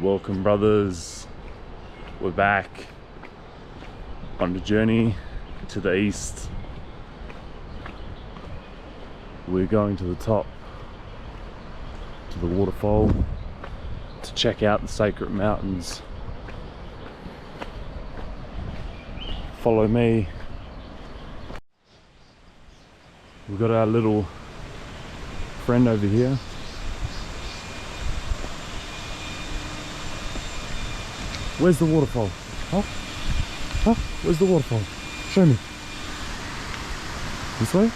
Welcome, brothers. We're back on the journey to the east. We're going to the top, to the waterfall, to check out the sacred mountains. Follow me. We've got our little friend over here. Where's the waterfall? Huh? Huh? Where's the waterfall? Show me. This way?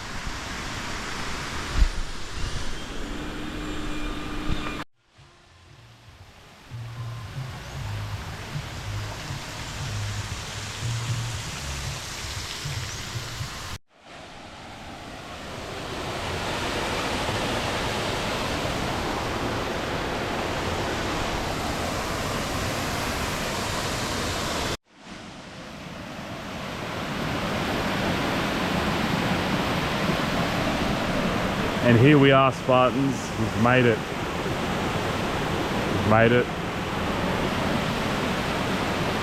And here we are, Spartans. We've made it. We've made it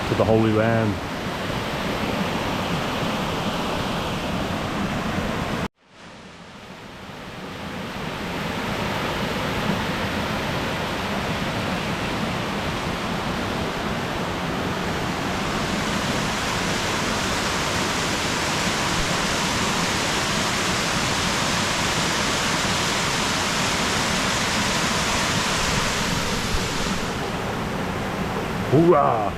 to the Holy Land. Hoorah!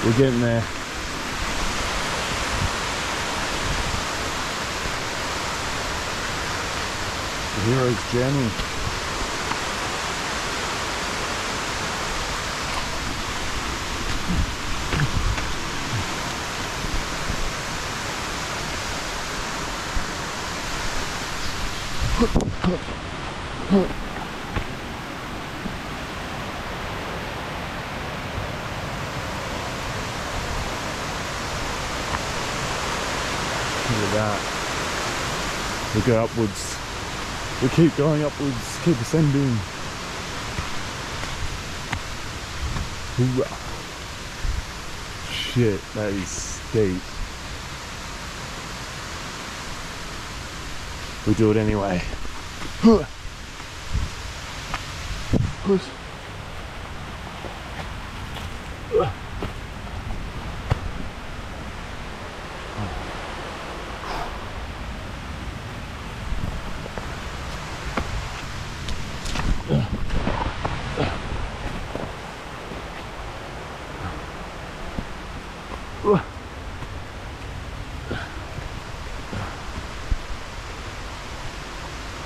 We're getting there. The hero's journey. Look at that. We go upwards. We keep going upwards, keep ascending. Hoorah. Shit, that is steep. We do it anyway. Push.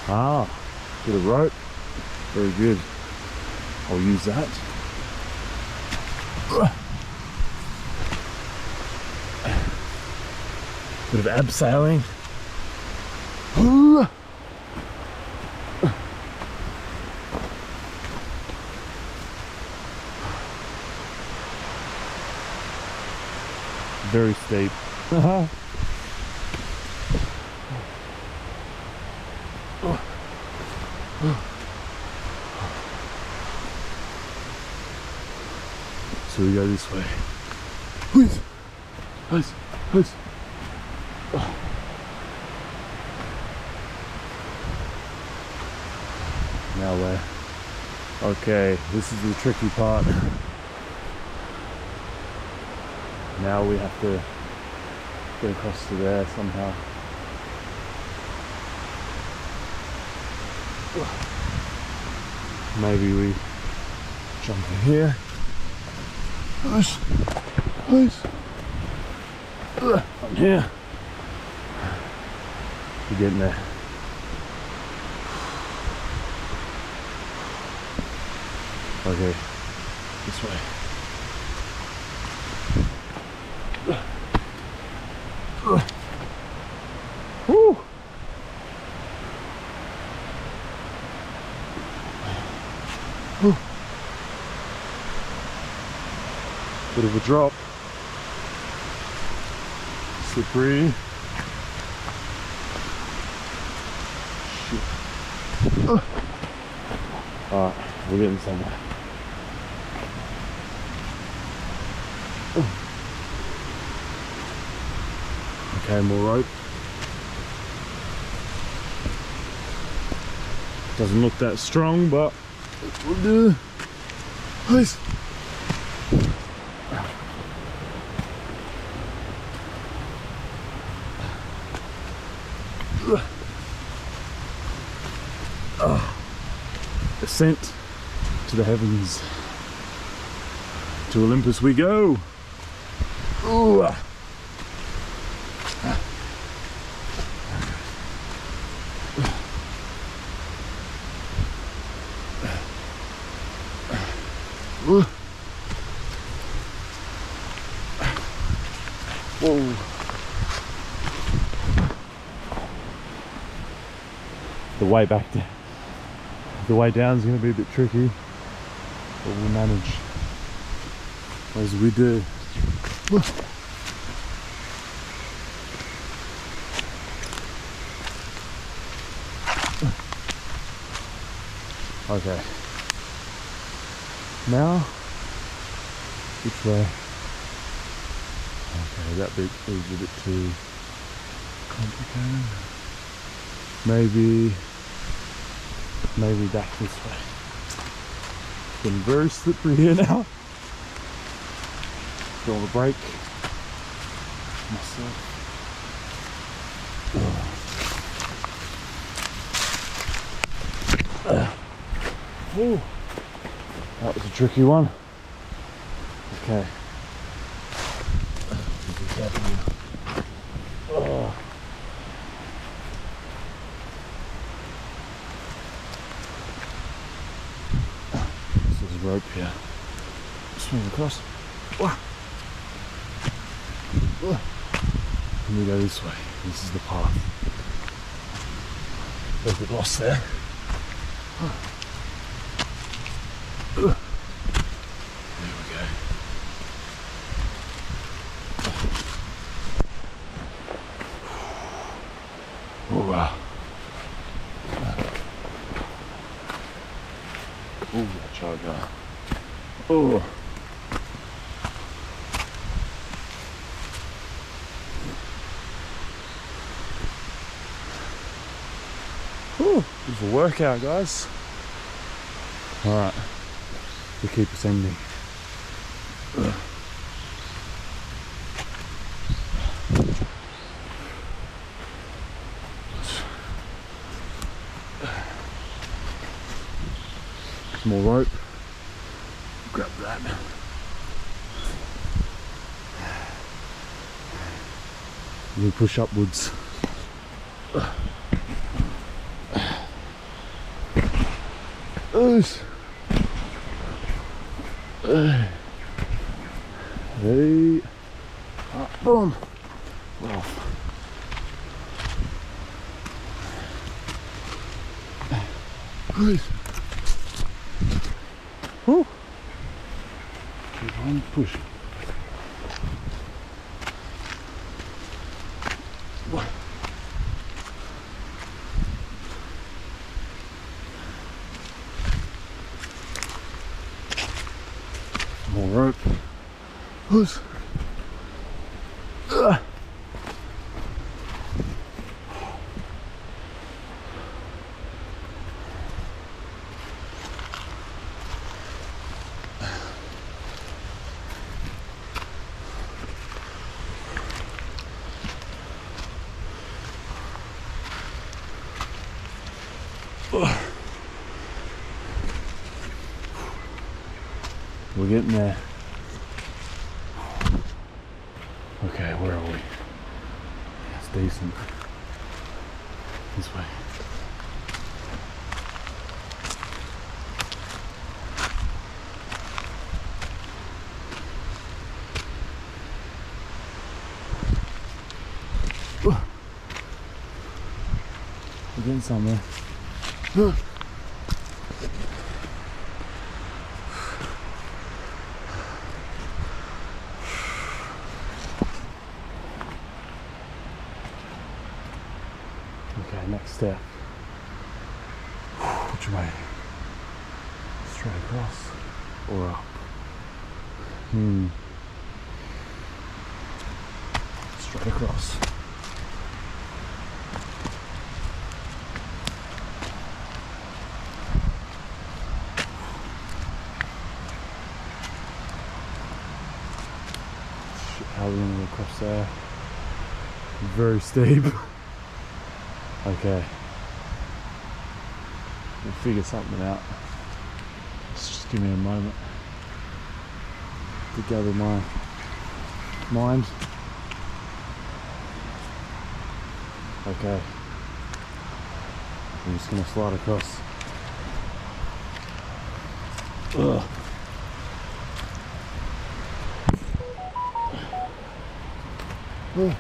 Ah, get a rope. Very good. I'll use that. Bit of abseiling. Very steep. So we go this way. Please, please, please. Now where? Okay, this is the tricky part. Now we have to get across to there somehow. Maybe we jump in here. Push. Please. I'm here. We're getting there. Okay, this way. Woo! Woo. Bit of a drop. Slippery. Shit. Alright, we're getting somewhere. Okay, more rope. Doesn't look that strong, but we'll do. Please. Ascent to the heavens. To Olympus we go. Ooh. Whoa. The way back there. The way down is going to be a bit tricky, but we'll manage as we do. Okay. Now, which way? Okay, that bit is a bit too complicated. Maybe back this way. It's getting very slippery here now. Feel the brake myself. Oh, that was a tricky one. Okay. Oh. This is a rope here. Swing across. And we go this way. This is the path. There's a bit lost there. There we go. Oh wow. Oh, that charger. Oh. Whew, this is a workout, guys. Alright, we keep ascending. Some more rope. Grab that. We push upwards. Hey. Boom. Well. Good. Whew. Keep on pushing. More rope. Push. We're getting there. decent. This way. We're getting somewhere. Okay, next step. Which way? Straight across or up? Straight across. How are we gonna go across there? Very steep. Okay. We'll figure something out. Just give me a moment to gather my mind. Okay. I'm just gonna slide across. Ugh. Ugh.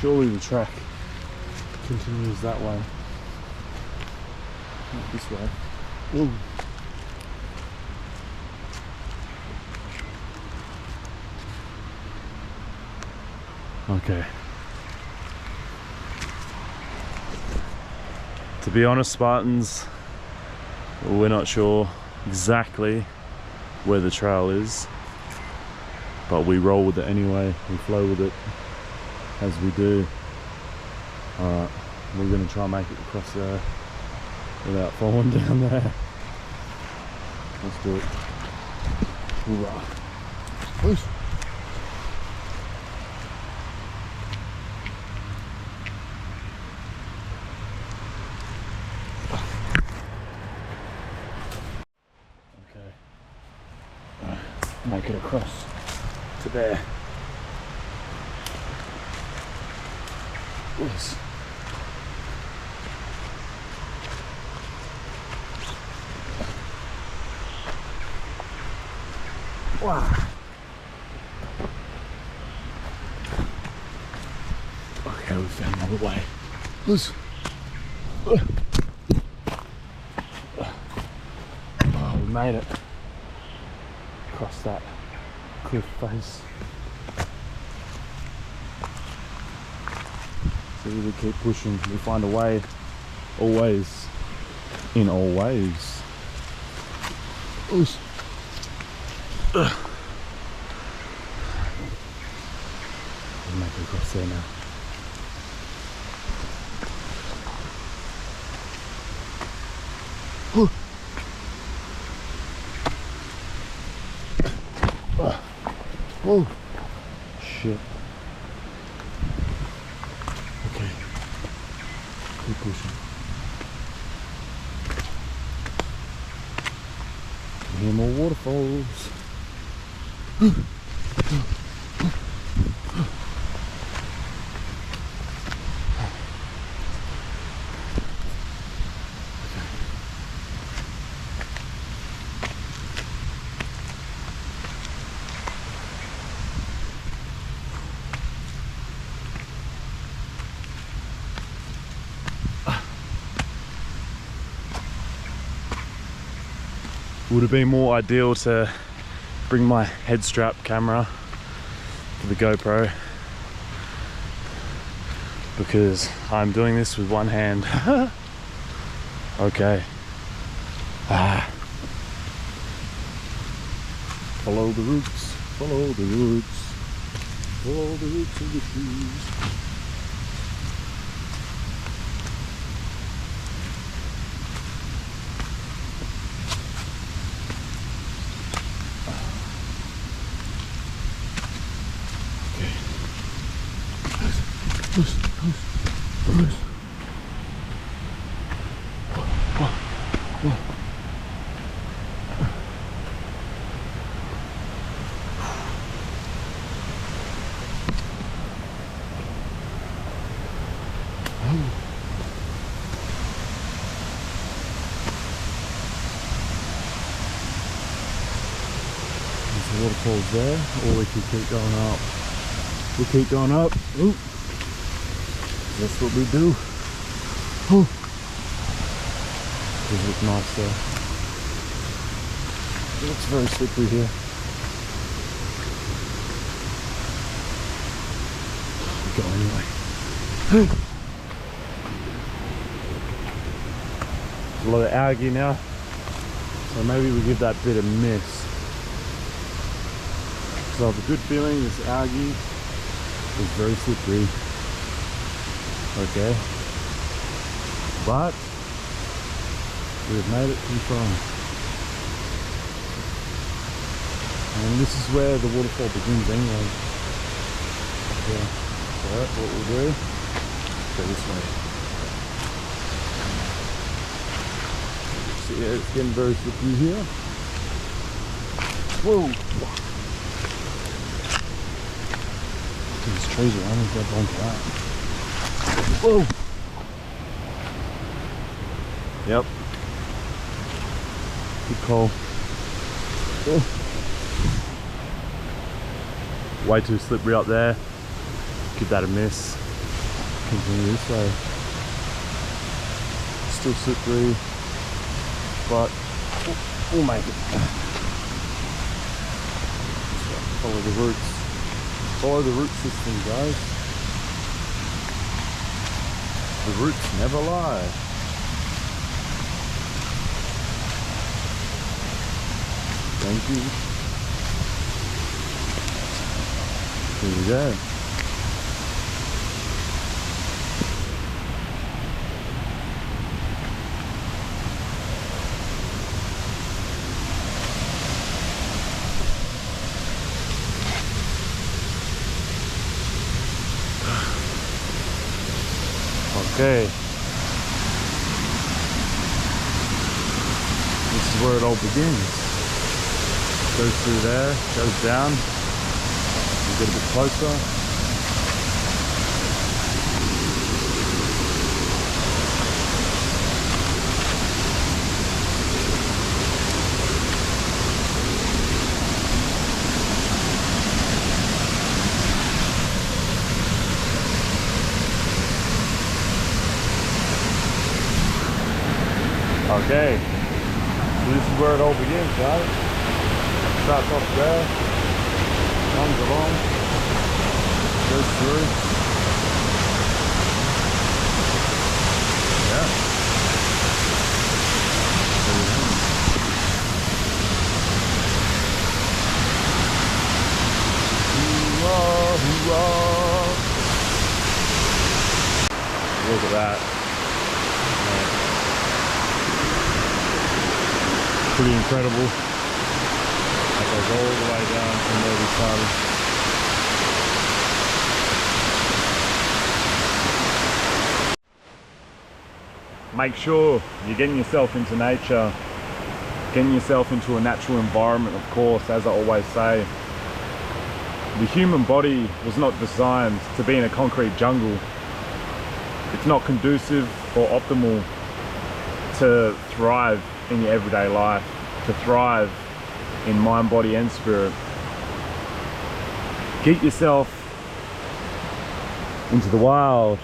Surely the track continues that way, not this way. Ooh. Okay. To be honest, Spartans, we're not sure exactly where the trail is, but we roll with it anyway, we flow with it as we do. Alright, we're going to try and make it across there without falling down there. Let's do it. Hoorah. Push. Make it across to there. Yes. Wow. Okay, we found another way. Loose. Oh, we made it. Across that cliff face. So we keep pushing, we find a way, always, in all ways. Oosh. We'll make it across there now. Oh, shit. Okay, keep pushing. Hear more waterfalls. Would have been more ideal to bring my head strap camera for the GoPro, because I'm doing this with one hand. Okay. Follow the roots, follow the roots, follow the roots of the trees. the waterfalls there, or we could keep going up. We'll keep going up. Ooh. That's what we do. Ooh. Does look nice there. It looks very slippery here. Go anyway. There's a lot of algae now, so maybe we give that bit a miss. So I have a good feeling this algae is very slippery. Okay, but we've made it too far, and this is where the waterfall begins anyway. Yeah. So what we'll do, go this way. See, yeah, it's getting very slippery here. Whoa! There's trees around, we've got to onto that. Whoa! Yep. Good call. Oh. Way too slippery up there. Give that a miss. Continue this way. Still slippery, but we'll make it. Follow the roots. Follow the root system, guys. The roots never lie. Thank you. Here we go. Okay, this is where it all begins. Goes through there, goes down, we get a bit closer. Okay, so this is where it all begins, guys. Starts off there, comes along, goes through. Yeah. Hoorah, hoorah. Look at that. Pretty incredible. That goes all the way down from where we started. Make sure you're getting yourself into nature, getting yourself into a natural environment, of course, as I always say. The human body was not designed to be in a concrete jungle. It's not conducive or optimal to thrive in your everyday life, to thrive in mind, body and spirit. Get yourself into the wild.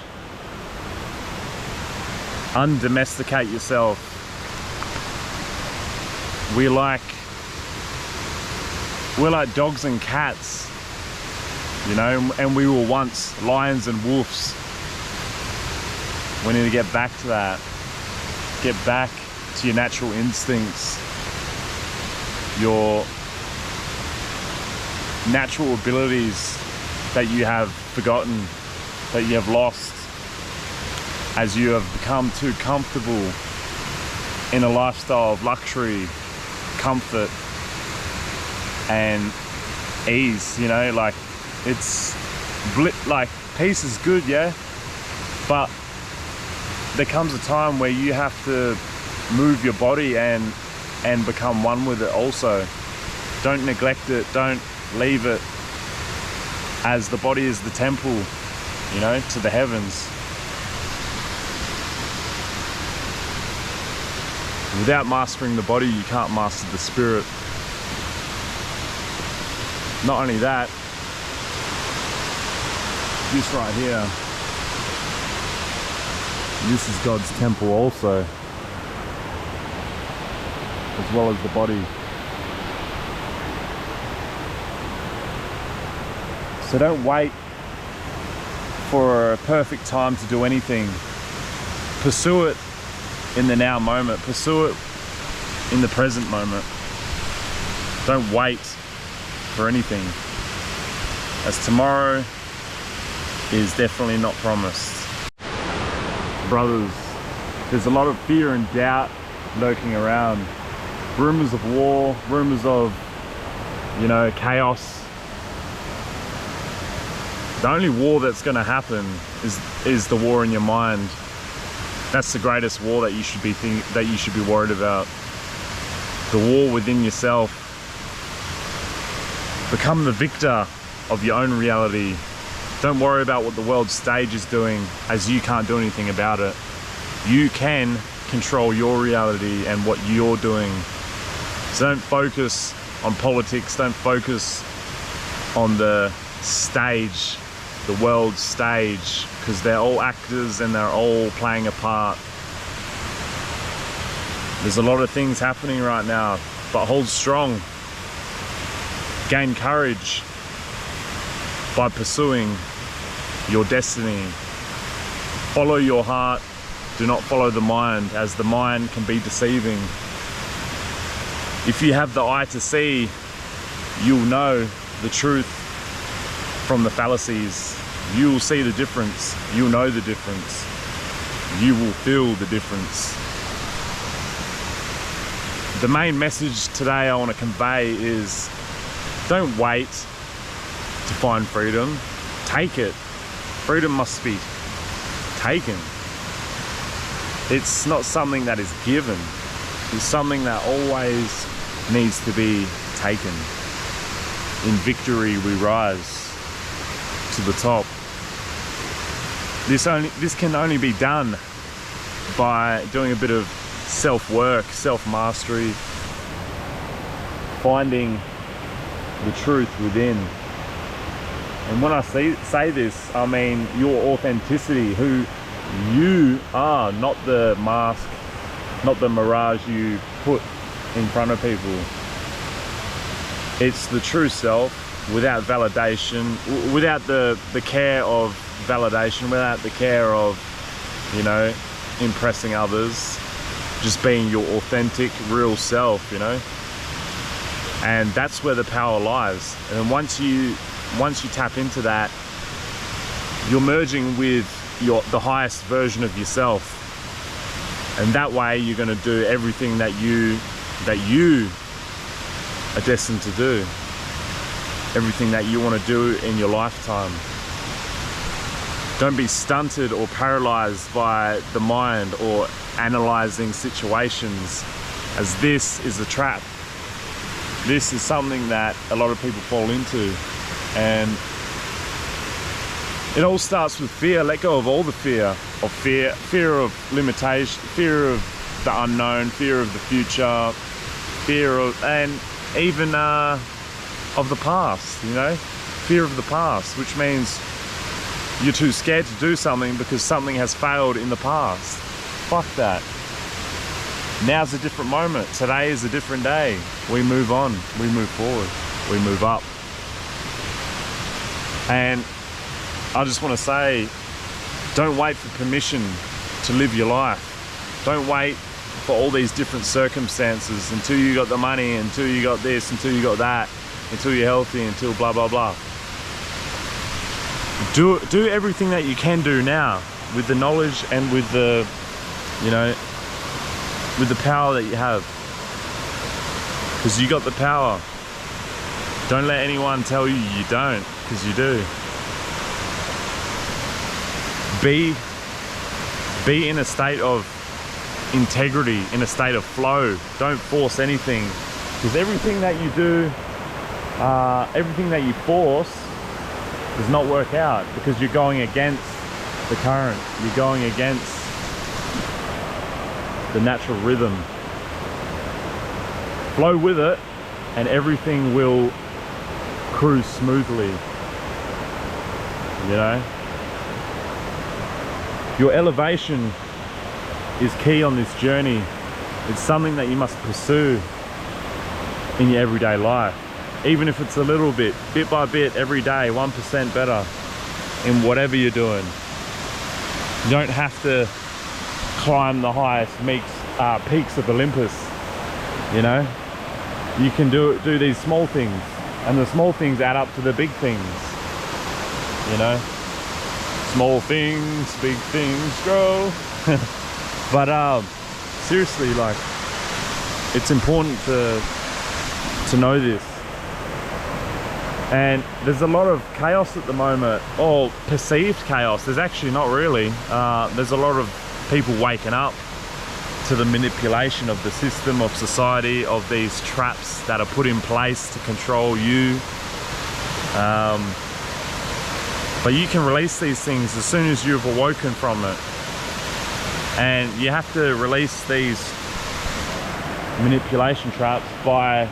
Undomesticate yourself. We're like dogs and cats, you know, and we were once lions and wolves. We need to get back to that. Get back to your natural instincts, your natural abilities that you have forgotten, that you have lost as you have become too comfortable in a lifestyle of luxury, comfort and ease, you know, like it's like peace is good, yeah, but there comes a time where you have to move your body and become one with it also. Don't neglect it, don't leave it, as the body is the temple, you know, to the heavens. Without mastering the body, you can't master the spirit. Not only that, this right here, this is God's temple also, as well as the body. So don't wait for a perfect time to do anything. Pursue it in the now moment. Pursue it in the present moment. Don't wait for anything, as tomorrow is definitely not promised. Brothers, there's a lot of fear and doubt lurking around. Rumors of war, rumors of, you know, chaos. The only war that's going to happen is the war in your mind. That's the greatest war that you should be worried about. The war within yourself. Become the victor of your own reality. Don't worry about what the world stage is doing, as you can't do anything about it. You can control your reality and what you're doing. So don't focus on politics, don't focus on the stage, the world stage, because they're all actors and they're all playing a part. There's a lot of things happening right now, but hold strong. Gain courage by pursuing your destiny. Follow your heart, do not follow the mind, as the mind can be deceiving. If you have the eye to see, you'll know the truth from the fallacies. You will see the difference, you'll know the difference, you will feel the difference. The main message today I want to convey is, don't wait to find freedom, take it. Freedom must be taken. It's not something that is given, it's something that always needs to be taken. In victory we rise to the top. This can only be done by doing a bit of self-work, self-mastery, finding the truth within. And when I say this, I mean your authenticity, who you are, not the mask, not the mirage you put in front of people. It's the true self, without validation, without the care of validation, without the care of, you know, impressing others, just being your authentic, real self, you know. And that's where the power lies. And once you tap into that, you're merging with the highest version of yourself, and that way you're going to do everything that you are destined to do, everything that you want to do in your lifetime. Don't be stunted or paralyzed by the mind or analyzing situations, as this is a trap. This is something that a lot of people fall into, and it all starts with fear. Let go of all the fear of limitation, fear of the unknown, fear of the future, fear of, and even of the past, you know, fear of the past, which means you're too scared to do something because something has failed in the past. Fuck that. Now's a different moment. Today is a different day. We move on, we move forward, we move up. And I just want to say, don't wait for permission to live your life. Don't wait for all these different circumstances until you got the money, until you got this, until you got that, until you're healthy, until blah, blah, blah. Do everything that you can do now with the knowledge and with the, you know, with the power that you have. Because you got the power. Don't let anyone tell you you don't, because you do. Be in a state of integrity, in a state of flow. Don't force anything, because everything that you do, everything that you force does not work out, because you're going against the current. You're going against the natural rhythm. Flow with it, and everything will cruise smoothly, you know. Your elevation is key on this journey. It's something that you must pursue in your everyday life, even if it's a little bit by bit, every day, 1% better in whatever you're doing. You don't have to climb the highest peaks of Olympus, you know. You can do these small things, and the small things add up to the big things, you know. Small things, big things grow. But seriously, like, it's important to know this. And there's a lot of chaos at the moment, or perceived chaos. There's actually not really. There's a lot of people waking up to the manipulation of the system, of society, of these traps that are put in place to control you. But you can release these things as soon as you've awoken from it. And you have to release these manipulation traps by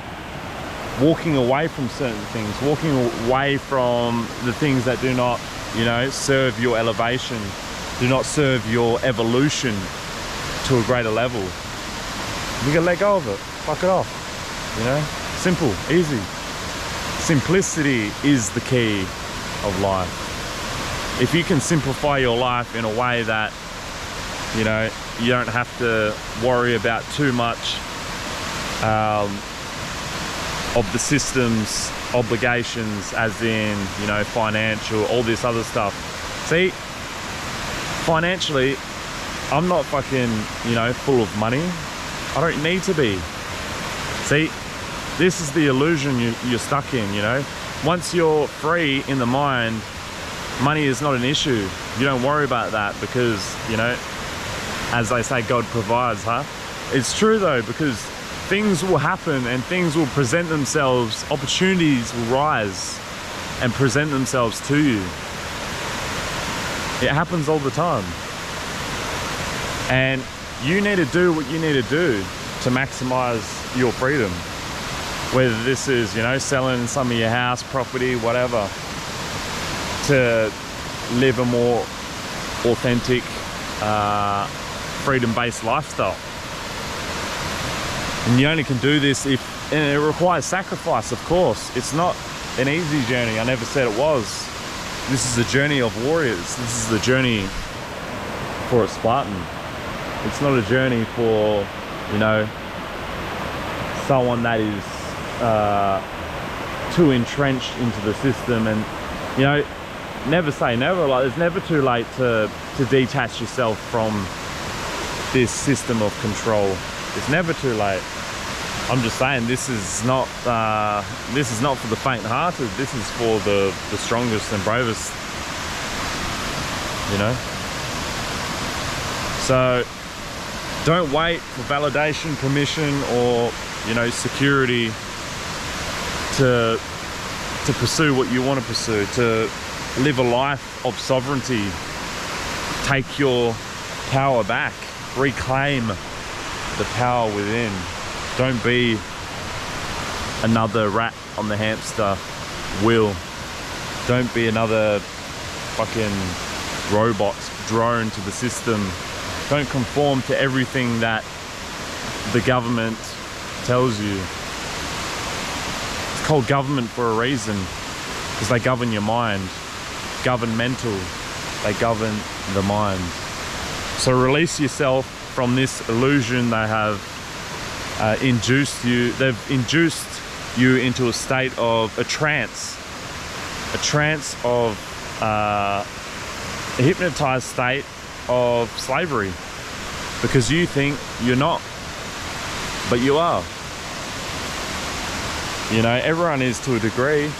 walking away from certain things, walking away from the things that do not, you know, serve your elevation, do not serve your evolution to a greater level. You can let go of it, fuck it off, you know. Simple, easy. Simplicity is the key of life. If you can simplify your life in a way that, you know, you don't have to worry about too much of the system's obligations, as in, you know, financial, all this other stuff. See, financially, I'm not fucking, you know, full of money. I don't need to be. See, this is the illusion you're stuck in, you know. Once you're free in the mind, money is not an issue. You don't worry about that because, you know, as they say, God provides, huh? It's true though, because things will happen and things will present themselves, opportunities will rise and present themselves to you. It happens all the time. And you need to do what you need to do to maximize your freedom. Whether this is, you know, selling some of your house, property, whatever, to live a more authentic, freedom-based lifestyle. And you only can do this if, and it requires sacrifice, of course. It's not an easy journey. I never said it was. This is a journey of warriors. This is the journey for a Spartan. It's not a journey for, you know, someone that is too entrenched into the system. And, you know, never say never. Like, it's never too late to detach yourself from this system of control. It's never too late. I'm just saying, this is not for the faint-hearted. This is for the strongest and bravest, you know. So don't wait for validation, permission, or, you know, security to pursue what you want to pursue, to live a life of sovereignty. Take your power back, reclaim the power within. Don't be another rat on the hamster wheel. Don't be another fucking robot drone to the system. Don't conform to everything that the government tells you. It's called government for a reason, because they govern your mind. Governmental, they govern the mind. So release yourself from this illusion they have induced you. They've induced you into a state of a trance of a hypnotized state of slavery, because you think you're not, but you are. You know, everyone is to a degree,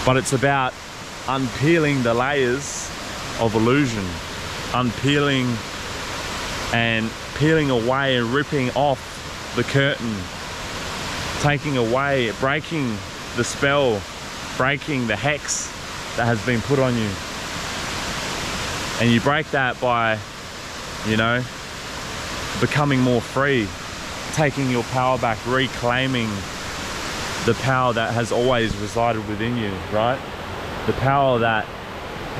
but it's about unpeeling the layers of illusion, unpeeling and peeling away and ripping off the curtain, taking away, breaking the spell, breaking the hex that has been put on you. And you break that by, you know, becoming more free, taking your power back, reclaiming the power that has always resided within you, right? The power that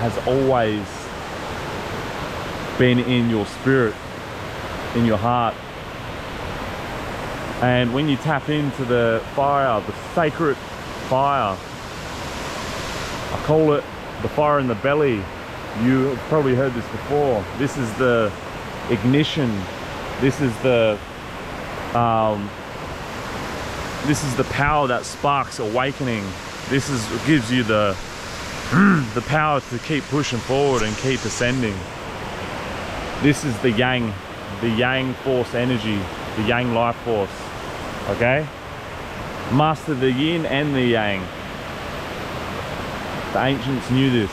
has always been in your spirit, in your heart. And when you tap into the fire, the sacred fire, I call it the fire in the belly. You have probably heard this before. This is the ignition. This is the power that sparks awakening. Gives you the power to keep pushing forward and keep ascending. This is the yang force energy, the yang life force. Okay? Master the yin and the yang. The ancients knew this.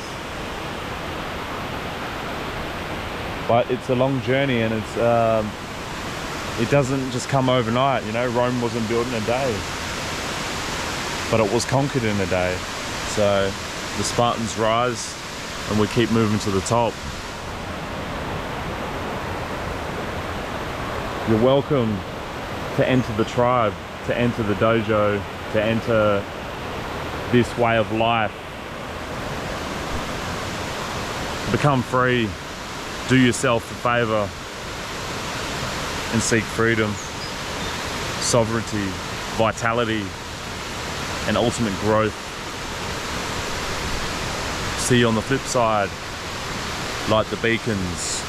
But it's a long journey, and it doesn't just come overnight. You know, Rome wasn't built in a day, but it was conquered in a day. So the Spartans rise and we keep moving to the top. You're welcome to enter the tribe, to enter the dojo, to enter this way of life. Become free. Do yourself a favor and seek freedom, sovereignty, vitality, and ultimate growth. See you on the flip side. Light the beacons.